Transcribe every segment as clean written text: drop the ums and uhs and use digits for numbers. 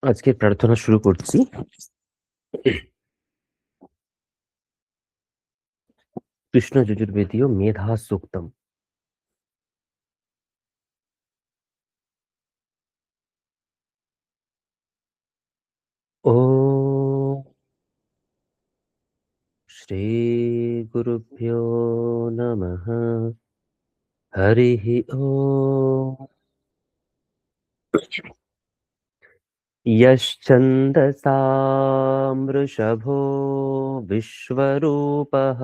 আজকে প্রার্থনা শুরু করছি। কৃষ্ণ যজুর্বেদীয় মেধা সূক্তম। ওম শ্রী গুরুভ্যো নমঃ। হরিঃ ওম। यश्छन्दसां वृषभो विश्वरूपः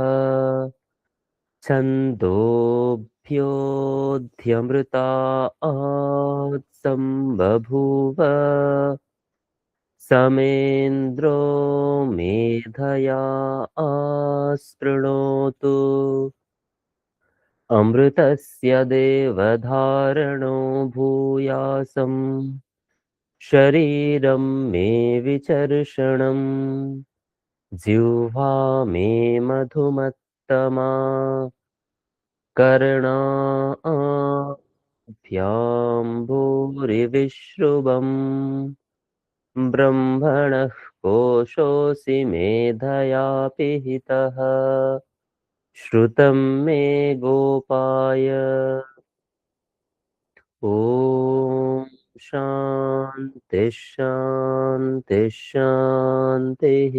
छन्दोऽभ्योऽध्यमृतात् सम्बभूव समेन्द्रो मेधया आस्पृणोतु अमृतस्य देवधारणो भूयासं शरीरं मे विचर्षणम् जिह्वा मे मधुमत्तमा कर्णाभ्यां भूरिविश्रुवम् ब्रह्मणः कोशोऽसि मेधया पिहितः श्रुतं मे गोपाय। ॐ शान्तिः शान्तिः शान्तिः।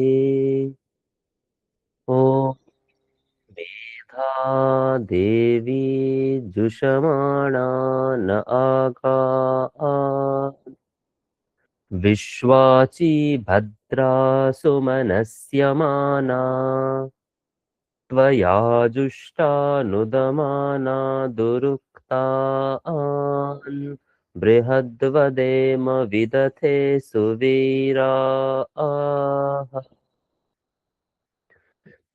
ॐ मेधा देवी जुषमाणा न आगात् विश्वाची भद्रा सुमनस्यमाना त्वया जुष्टानुदमाना दुरुक्तान् बृहद्वदेम विदथे सुवीराः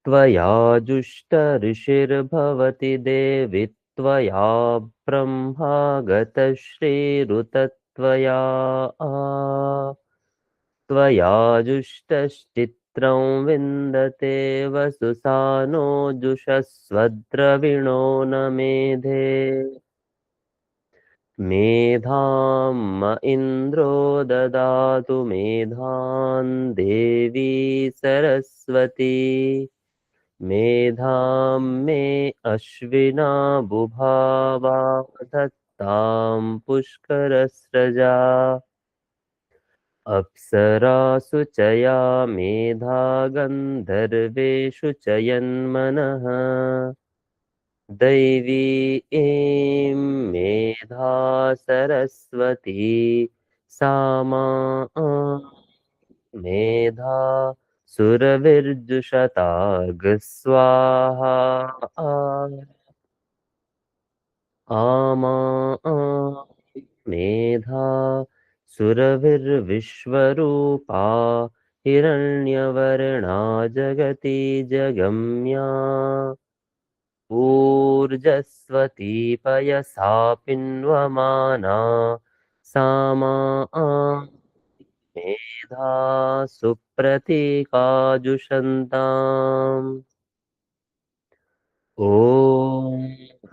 त्वया जुष्टऋषिर्भवति देवि त्वया ब्रह्मा गतश्रीरुतत्वया त्वया जुष्टश्चित्रं विन्दते वसुसानो जुषस्वद्रविणो न मेधे मेधां म इन्द्रो ददातु मेधां देवी सरस्वती मेधां मे अश्विना बुभावा धत्तां पुष्करस्रजा अप्सरासु च या मेधा गन्धर्वेषु च यन्मनः दैवी ऐं मेधा सरस्वती सा मा मेधा सुरविर्जुषतार्गस्वाहा आमा मेधा सुरभिर्विश्वरूपा हिरण्यवर्णा जगति जगम्या ऊर्जस्वती पयसा पिन्वमाना सा मा मेधा सुप्रतीकाजुषन्ताम् ॐ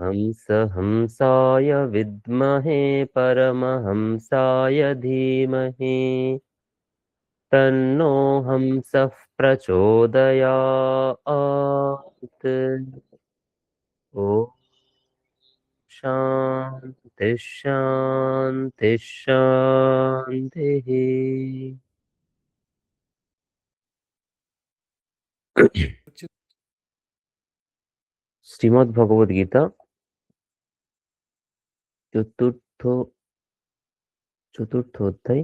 हंसाय विद्महे परमहंसाय धीमहि तन्नो हंसः प्रचोदयात्। ॐ शान्तिः शान्तिः शान्तिः। শ্রীমদ্ভগবদ্গীতা চতুর্থ চতুর্থ অধ্যায়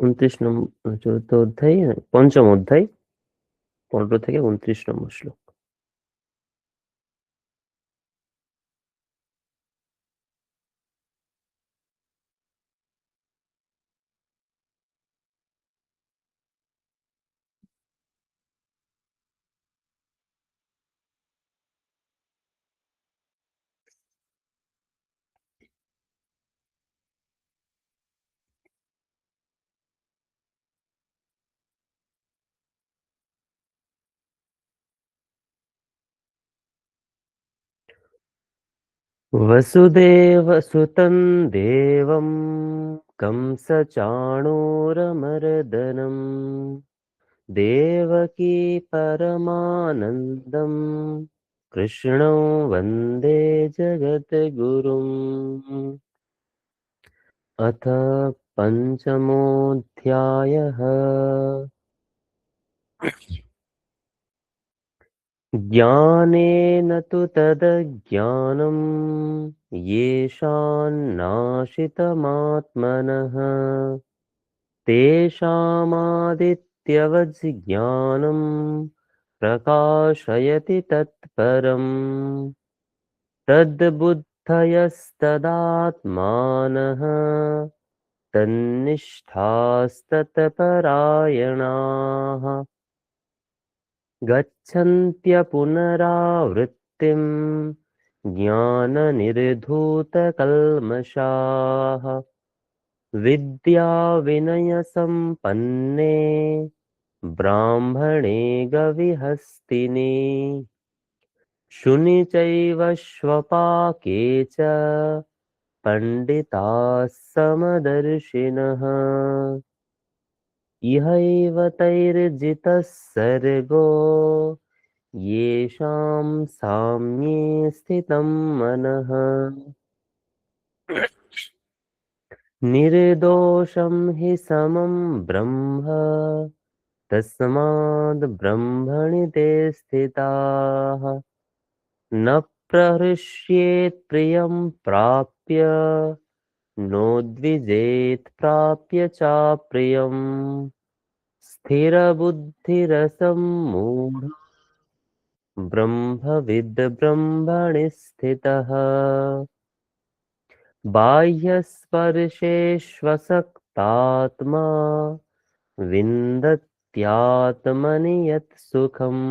29 নম্বর, চতুর্থ অধ্যায়, পঞ্চম অধ্যায় 15 থেকে 29 নম্বর শ্লোক। वसुदेवसुतं देवं कंसचाणूरमर्दनम् देवकी परमानन्दम् कृष्णं वन्दे जगद्गुरुम्। अथ पञ्चमोऽध्यायः। ज्ञानेन तु तदज्ञानम् येषान्नाशितमात्मनः तेषामादित्यवज्ञानम् प्रकाशयति तत्परम् तद्बुद्धयस्तदात्मानः तन्निष्ठास्तत्परायणाः गच्छन्त्य पुनरावृत्तिम् ज्ञाननिर्धूतकल्मषाः विद्याविनयसम्पन्ने ब्राह्मणे गविहस्तिनि शुनि चैव श्वपाके च पण्डिताः समदर्शिनः इहैव तैर्जितः सर्गो येषां साम्ये स्थितं मनः निर्दोषं हि समं ब्रह्म तस्माद् ब्रह्मणि ते स्थिताः न प्रहृष्येत् प्रियं प्राप्य नोद्विजेत् प्राप्य चाप्रियम् स्थिरबुद्धिरसं मूढ ब्रह्मविद् ब्रह्मणि स्थितः बाह्यस्पर्शेष्वसक्तात्मा विन्दत्यात्मनि यत् सुखम्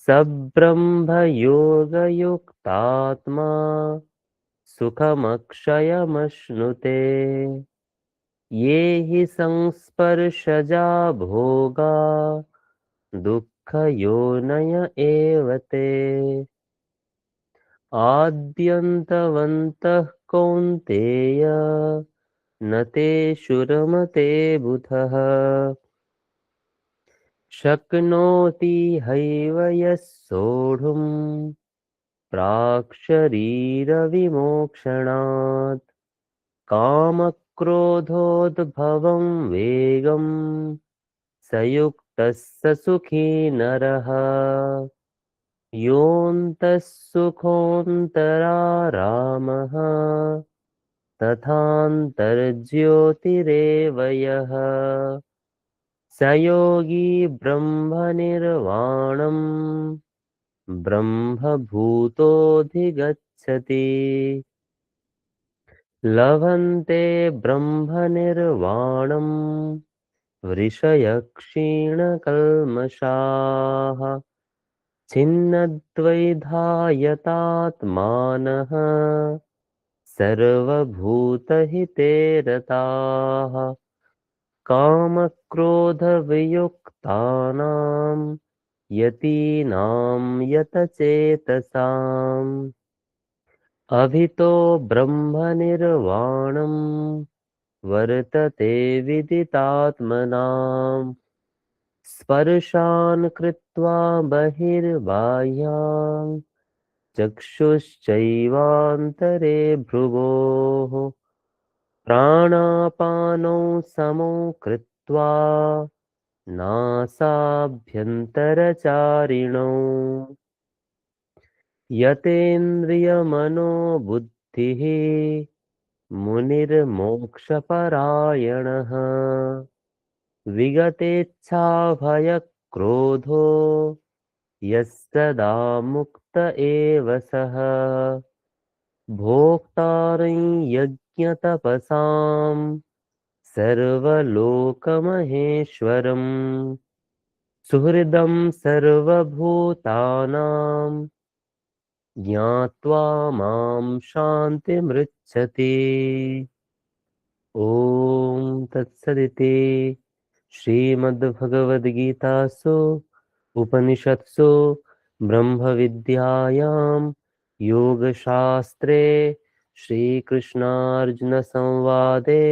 स ब्रह्मयोगयुक्तात्मा सुखमक्षयमश्नुते ये हि संस्पर्शजा भोगा दुःखयोनय एव ते आद्यन्तवन्तः कौन्तेय न तेषुरमते बुधः शक्नोति हैव यः सोढुम् प्राक्शरीरविमोक्षणात् कामक्रोधोद्भवं वेगं स युक्तः स सुखी नरः योऽन्तः सुखोऽन्तरारामः तथान्तर्ज्योतिरेव यः स योगी ब्रह्मनिर्वाणम् ब्रह्मभूतोऽधिगच्छति लभन्ते ब्रह्मनिर्वाणम् ऋषयः छिन्नद्वैधायतात्मानः सर्वभूतहिते रताः कामक्रोधवियुक्तानां यतीनां यतचेतसाम् अभितो ब्रह्मनिर्वाणं वर्तते विदितात्मनाम् स्पर्शान् कृत्वा बहिर्बाह्यान् चक्षुश्चैवान्तरे भ्रुवोः प्राणापानौ समौ कृत्वा नासाभ्यन्तरचारिणौ यतेन्द्रियमनोबुद्धिः मुनिर्मोक्षपरायणः विगतेच्छाभयक्रोधो यः सदा मुक्त एव सः भोक्तारं यज्ञतपसां सर्वलोकमहेश्वरम् सुहृदं सर्वभूतानां ज्ञात्वा मां शान्तिमृच्छति ॐ तत्सदिति श्रीमद्भगवद्गीतासु उपनिषत्सु ब्रह्मविद्यायां योगशास्त्रे श्रीकृष्णार्जुनसंवादे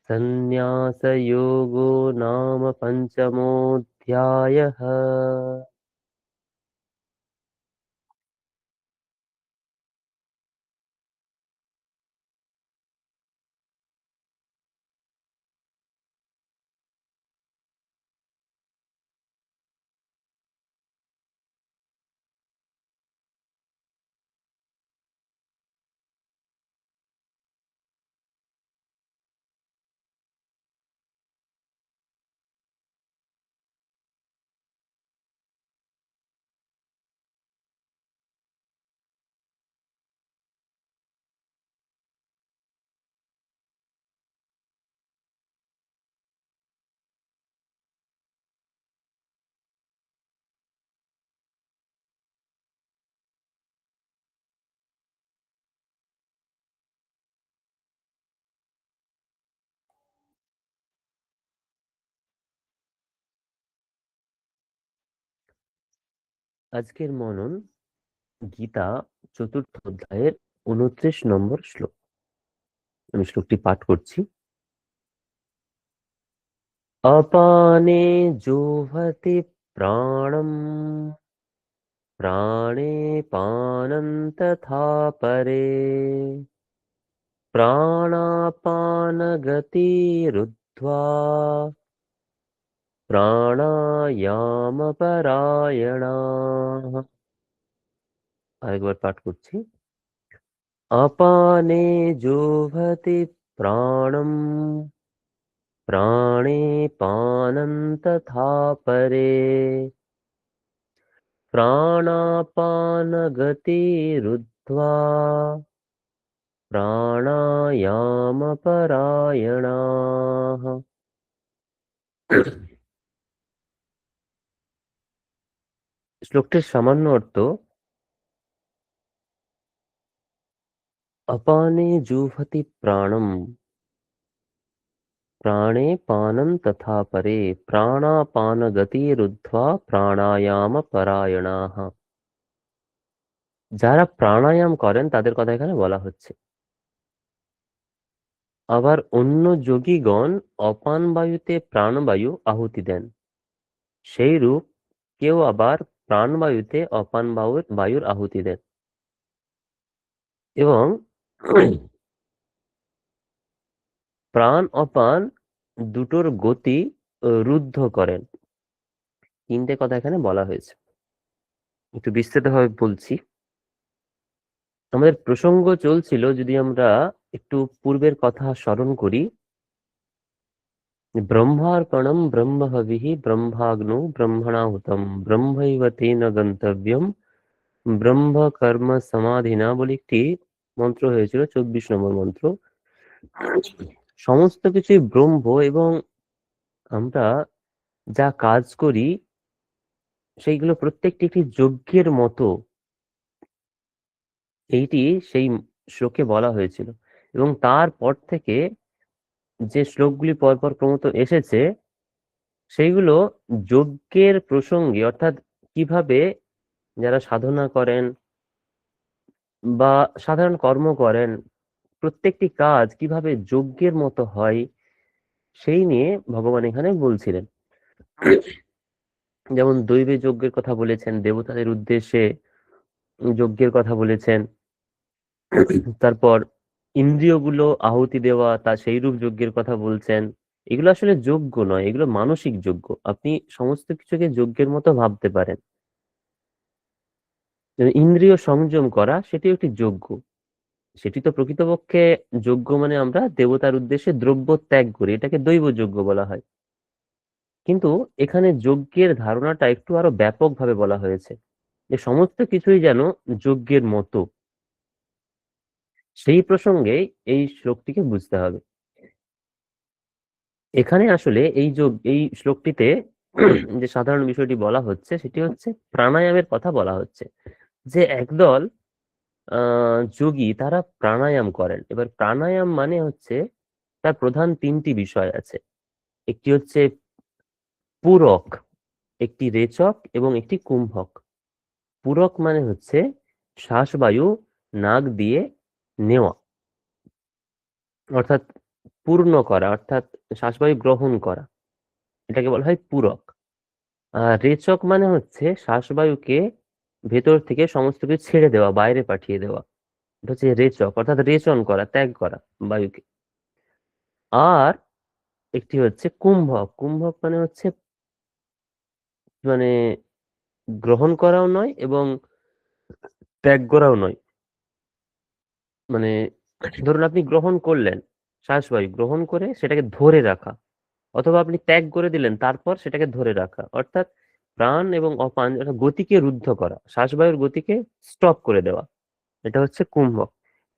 संन्यासयोगो नाम पञ्चमोऽध्यायः। আজকের মনন গীতা চতুর্থ অধ্যায়ের 29 নম্বর শ্লোক। আমি শ্লোকটি পাঠ করছি। अपाने जुह्वति प्राणम् प्राणे पानं तथा परे प्राणापानगतिरुद्ध्वा प्राणायामपरायणाः। আরেকবার পাঠ করছি। अपाने जुह्वति प्राणम् प्राणे पानं तथा परे प्राणापानगतिरुद्ध्वा प्राणायामपरायणाः। শ্লোকটির সামান্য অর্থ, अपाने जुह्वति प्राणम प्राणे पानं तथा परे प्राणापानगतिरुद्ध्वा प्राणायाम परायणाः। যারা প্রাণায়াম করেন তাদের কথা এখানে বলা হচ্ছে। আবার অন্য যোগীগণ অপান বায়ুতে প্রাণবায়ু আহুতি দেন, সেই রূপ কেউ আবার প্রাণবায়ুতে অপান বায়ুর আহুতি দেন এবং প্রাণ অপান দুটোর গতি রুদ্ধ করেন। তিনটে কথা এখানে বলা হয়েছে, একটু বিস্তারিতভাবে বলছি। আমাদের প্রসঙ্গ চলছিল, যদি আমরা একটু পূর্বের কথা স্মরণ করি, ব্রহ্মার্পণম ব্রহ্মহবিঃ ব্রহ্মাগ্নৌ ব্রহ্মণাহুতম ব্রহ্মৈব তেন গন্তব্যম ব্রহ্ম কর্ম সমাধিনা বলে একটি মন্ত্র হয়েছিল, 24 নম্বর মন্ত্র। সমস্ত কিছুই ব্রহ্ম এবং আমরা যা কাজ করি সেইগুলো প্রত্যেকটি একটি যজ্ঞের মতো, এইটি সেই শ্লোকে বলা হয়েছিল। এবং তারপর থেকে যে শ্লোকগুলি পরপর ক্রমত এসেছে সেইগুলো যজ্ঞের প্রসঙ্গে, অর্থাৎ কিভাবে যারা সাধনা করেন বা সাধারণ কর্ম করেন প্রত্যেকটি কাজ কিভাবে যজ্ঞের মতো হয় সেই নিয়ে ভগবান এখানে বলছিলেন। যেমন দৈবে যজ্ঞের কথা বলেছেন, দেবতাদের উদ্দেশ্যে যজ্ঞের কথা বলেছেন। তারপর ইন্দ্রিয়গুলো আহুতি দেওয়া, তা সেই রূপ যজ্ঞের কথা বলছেন। এগুলো আসলে যজ্ঞ নয়, এগুলো মানসিক যজ্ঞ। আপনি সমস্ত কিছুকে যজ্ঞের মতো ভাবতে পারেন। যেমন ইন্দ্রিয় সংযম করা, সেটিও একটি যজ্ঞ। সেটি তো প্রকৃতপক্ষে যজ্ঞ মানে আমরা দেবতার উদ্দেশ্যে দ্রব্য ত্যাগ করি, এটাকে দৈব যজ্ঞ বলা হয়। কিন্তু এখানে যজ্ঞের ধারণাটা একটু আরো ব্যাপকভাবে বলা হয়েছে, যে সমস্ত কিছুই যেন যজ্ঞের মতো। সেই প্রসঙ্গে এই শ্লোকটিকে বুঝতে হবে। এখানে আসলে এই শ্লোকটিতে যে সাধারণ বিষয়টি বলা হচ্ছে সেটি হচ্ছে প্রাণায়ামের কথা বলা হচ্ছে। যে একদল যোগী তারা প্রাণায়াম করেন। এবার প্রাণায়াম মানে হচ্ছে তার প্রধান তিনটি বিষয় আছে। একটি হচ্ছে পূরক, একটি রেচক এবং একটি কুম্ভক। পূরক মানে হচ্ছে শ্বাসবায়ু নাক দিয়ে নেওয়া, অর্থাৎ পূর্ণ করা, অর্থাৎ শ্বাসবায়ু গ্রহণ করা, এটাকে বলা হয় পূরক। আর রেচক মানে হচ্ছে শ্বাসবায়ুকে ভেতর থেকে সমস্ত কিছু ছেড়ে দেওয়া, বাইরে পাঠিয়ে দেওয়া। এটা হচ্ছে রেচক, অর্থাৎ রেচন করা, ত্যাগ করা বায়ুকে। আর একটি হচ্ছে কুম্ভক। কুম্ভক মানে হচ্ছে মানে গ্রহণ করাও নয় এবং ত্যাগ করাও নয়। মানে ধরুন আপনি গ্রহণ করলেন, শ্বাসবায়ু গ্রহণ করে সেটাকে ধরে রাখা, অথবা আপনি ত্যাগ করে দিলেন তারপর সেটাকে ধরে রাখা, অর্থাৎ প্রাণ এবং অপান অর্থাৎ গতিকে রুদ্ধ করা, শ্বাসবায়ুর গতিকে স্টপ করে দেওয়া, এটা হচ্ছে কুম্ভক।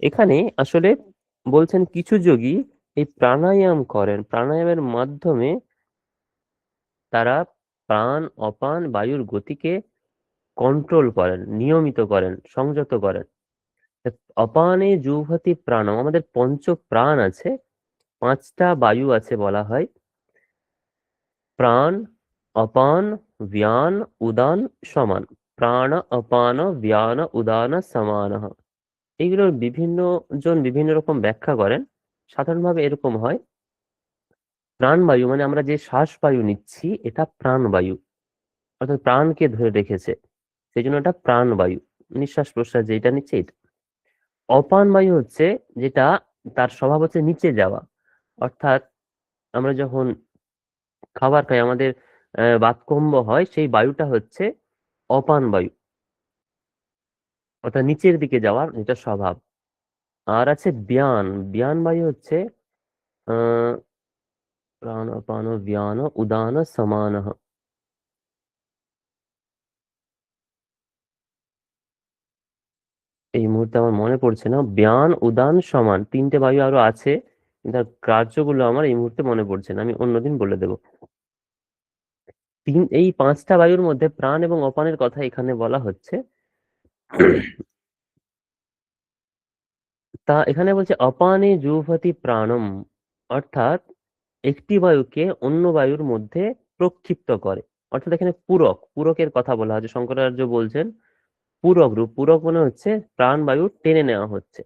এখানে আসলে বলছেন কিছু যোগী এই প্রাণায়াম করেন, প্রাণায়ামের মাধ্যমে তারা প্রাণ অপান বায়ুর গতিকে কন্ট্রোল করেন, নিয়মিত করেন, সংযত করেন। অপানে জুহতি প্রাণম, আমাদের পঞ্চ প্রাণ আছে, পাঁচটা বায়ু আছে বলা হয়, প্রাণ অপান ব্যান উদান সমান, প্রাণ অপান ব্যান উদান সমান। এইগুলোর বিভিন্ন জন বিভিন্ন রকম ব্যাখ্যা করেন। সাধারণভাবে এরকম হয়, প্রাণবায়ু মানে আমরা যে শ্বাস বায়ু নিচ্ছি এটা প্রাণবায়ু, অর্থাৎ প্রাণকে ধরে রেখেছে, সেই জন্য এটা প্রাণবায়ু, নিঃশ্বাস প্রশ্বাস যেটা নিচ্ছে এটা। অপান বায়ু হচ্ছে যেটা তার স্বভাব হচ্ছে নিচে যাওয়া, অর্থাৎ আমরা যখন খাবার খাই আমাদের বাতকম্ব হয়, সেই বায়ুটা হচ্ছে অপান বায়ু, অর্থাৎ নিচের দিকে যাওয়ার যেটা স্বভাব। আর আছে ব্যান, ব্যান বায়ু হচ্ছে আহ প্রাণ অপান ব্যান উদান সমান। এই মুহূর্তে আমার মনে পড়ছে না, ব্যান উদান সমান তিনটে বায়ু আরো আছে, কিন্তু তার কার্যগুলো আমার এই মুহূর্তে মনে পড়ছে না, আমি অন্যদিন বলে দেবো। এই পাঁচটা বায়ুর মধ্যে প্রাণ এবং অপানের কথা এখানে বলা হচ্ছে। তা এখানে বলছে অপানে জুহতি প্রাণম, অর্থাৎ একটি বায়ুকে অন্য বায়ুর মধ্যে প্রক্ষিপ্ত করে, অর্থাৎ এখানে পূরক, পূরকের কথা বলা হচ্ছে, শঙ্করাচার্য বলছেন পূরক রূপ, পূরক মনে হচ্ছে প্রাণবায়ু টেনে নেওয়া হচ্ছে।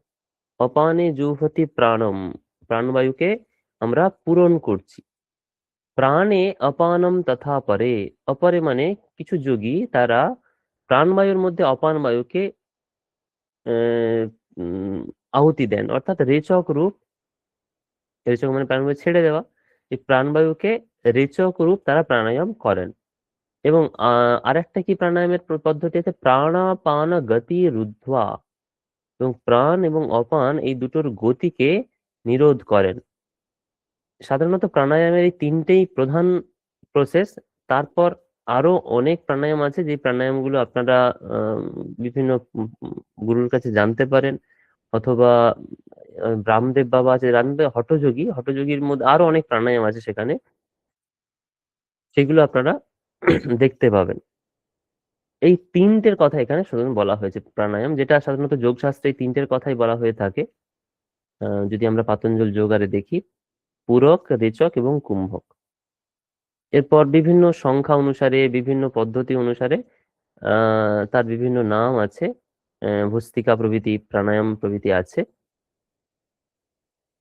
অপানে জুহতি প্রাণম, প্রাণবায়ুকে আমরা পূরণ করছি। প্রাণে অপানম তথা পরে, অপরে মানে কিছু যোগী তারা প্রাণবায়ুর মধ্যে অপান বায়ুকে আহ, উম, আহুতি দেন, অর্থাৎ রেচক রূপ, রেচক মানে প্রাণবায়ু ছেড়ে দেওয়া, এই প্রাণবায়ুকে রেচক রূপ তারা প্রাণায়াম করেন। এবং আরেকটা কি প্রাণায়ামের পদ্ধতি আছে, প্রাণাপান গতি রুদ্ধা, এবং প্রাণ এবং অপান এই দুটোর গতিকে নিরোধ করেন। সাধারণত প্রাণায়ামের এই তিনটেই প্রধান প্রসেস। তারপর আরো অনেক প্রাণায়াম আছে, যে প্রাণায়ামগুলো আপনারা আহ, বিভিন্ন গুরুর কাছে জানতে পারেন, অথবা রামদেব বাবা আছে, রামদেব হঠযোগী, হঠযোগীর মধ্যে আরো অনেক প্রাণায়াম আছে সেখানে, সেগুলো আপনারা দেখতে পাবেন। এই তিনটের কথা এখানে সাধারণত বলা হয়েছে প্রাণায়াম, যেটা সাধারণত যোগ শাস্ত্রে এই তিনটের কথাই বলা হয়ে থাকে। যদি আমরা পাতঞ্জল যোগারে দেখি, পূরক, রেচক এবং কুম্ভক। এরপর বিভিন্ন সংখ্যা অনুসারে, বিভিন্ন পদ্ধতি অনুসারে তার বিভিন্ন নাম আছে, ভস্ত্রিকা প্রভৃতি, প্রাণায়াম প্রভৃতি আছে,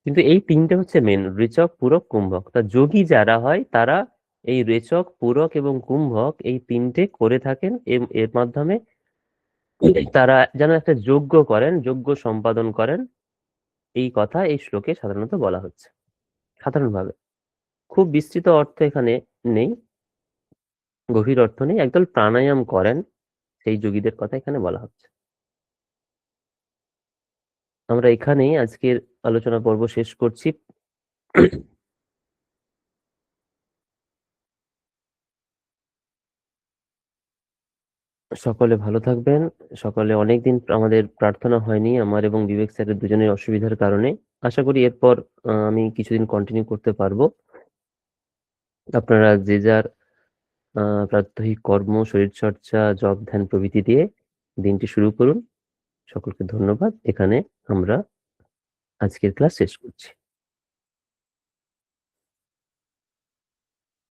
কিন্তু এই তিনটে হচ্ছে মেন, রেচক পূরক কুম্ভক। তা যোগী যারা হয় তারা এই রেচক পূরক এবং কুম্ভক এই তিনটে করে থাকেন, এর মাধ্যমে তারা যেন একটা যজ্ঞ করেন, যজ্ঞ সম্পাদন করেন, এই কথা এই শ্লোকে সাধারণত বলা হচ্ছে সাধারণভাবে। খুব বিস্তৃত অর্থ এখানে নেই, গভীর অর্থ নেই, একদল প্রাণায়াম করেন সেই যোগীদের কথা এখানে বলা হচ্ছে। আমরা এখানেই আজকের আলোচনা পর্ব শেষ করছি। সকলে ভালো থাকবেন। সকলে, অনেকদিন আমাদের প্রার্থনা হয়নি আমার এবং বিবেক স্যারের দুজনের অসুবিধার কারণে। আশা করি এরপর আমি কিছুদিন কন্টিনিউ করতে পারবো। আপনারা যে যার প্রাত্যহিক কর্ম, শরীরচর্চা, জপ ধ্যান প্রভৃতি দিয়ে দিনটি শুরু করুন। সকলকে ধন্যবাদ। এখানে আমরা আজকের ক্লাস শেষ করছি।